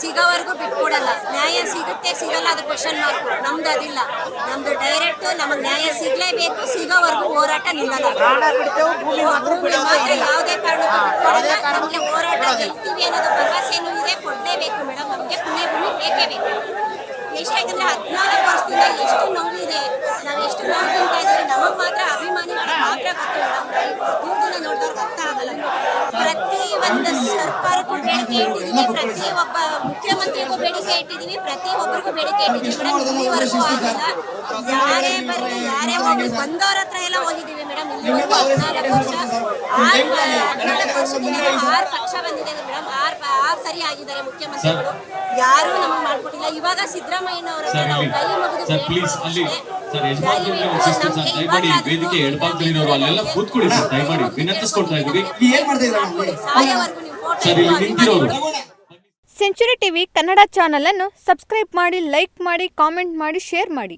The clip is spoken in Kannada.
ಸಿಗೋವರೆಗೂ ಬಿಟ್ಕೊಡಲ್ಲ. ನ್ಯಾಯ ಸಿಗುತ್ತೆ ಸಿಗಲ್ಲ ಅದು ಕ್ವಶನ್ ಮಾರ್ಕ್. ನಮ್ದು ಅದಿಲ್ಲ. ನಮ್ದು ಡೈರೆಕ್ಟ್ ನಮಗೆ ನ್ಯಾಯ ಸಿಗ್ಲೇಬೇಕು. ಸಿಗೋವರೆಗೂ ಹೋರಾಟ ನಿಲ್ಲಲ್ಲ. ಭೂಮಿ ಮಾತ್ರ ಯಾವುದೇ ಕಾರಣಕ್ಕೂ ಬಿಟ್ಕೊಡಲ್ಲ. ನಮಗೆ ಹೋರಾಟ ಗೆಲ್ತೀವಿ ಅನ್ನೋದು ಭರವಸೆನೂ ಇದೆ. ಕೊಡಲೇಬೇಕು ಮೇಡಮ್. ನಮಗೆ ಪುಣ್ಯ ಭೂಮಿ ಬೇಕೇ ಬೇಕು. ಎಷ್ಟಾಯ್ತಂದ್ರೆ 14 ವರ್ಷದಿಂದ ಎಷ್ಟು ನೋವಿದೆ. ನಾವು ಎಷ್ಟು ನೋವು ತಿಂತಾ ಇದ್ದೀವಿ. ನಮಗೆ ಮಾತ್ರ ಅಭಿಮಾನಿಗಳು ಮಾತ್ರ ಗೊತ್ತು ಮೇಡಮ್. ದುಡ್ಡನ್ನ ನೋಡಿದವ್ರಿಗೆ ಅರ್ಥ ಆಗಲ್ಲ. ಪ್ರತಿ ಒಂದು ಸರ್ಕಾರಕ್ಕೂ ಬೇಡಿಕೆ ಇಟ್ಟಿದ್ದೀವಿ. ಪ್ರತಿ ಒಬ್ಬ ಮುಖ್ಯಮಂತ್ರಿಗೂ ಬೇಡಿಕೆ ಇಟ್ಟಿದ್ದೀವಿ. ಪ್ರತಿ ಒಬ್ಬರಿಗೂ ಬೇಡಿಕೆ ಇಟ್ಟಿದ್ದೀವಿ ಮೇಡಮ್. ಇಲ್ಲಿವರೆಗೂ ಆಗಿಲ್ಲ. ಯಾರೇ ಬರಲಿ ಯಾರೇ ಹೋಗಿ ಬಂದವ್ರ ಹತ್ರ ಎಲ್ಲ ಹೋಗಿದ್ದೀವಿ ಮೇಡಮ್. ಇಲ್ಲಿವರೆಗೂ 14 ವರ್ಷ 14 ವರ್ಷದಿಂದ 6 ಪಕ್ಷ ಬಂದಿದೆ ಮೇಡಮ್. 6 ಸರಿ ಆಗಿದ್ದಾರೆ ಮುಖ್ಯಮಂತ್ರಿಗಳು. ಯಾರು ನಮಗೆ ಮಾಡ್ಕೊಟ್ಟಿಲ್ಲ. ಇವಾಗ ಸಿದ್ದರಾಮಯ್ಯನವರನ್ನ ನಾವು ಕೈ ಮುಗಿದು ಸೆಂಚುರಿ ಟಿವಿ ಕನ್ನಡ ಚಾನೆಲ್ ಅನ್ನು ಸಬ್ಸ್ಕ್ರೈಬ್ ಮಾಡಿ, ಲೈಕ್ ಮಾಡಿ, ಕಾಮೆಂಟ್ ಮಾಡಿ, ಶೇರ್ ಮಾಡಿ.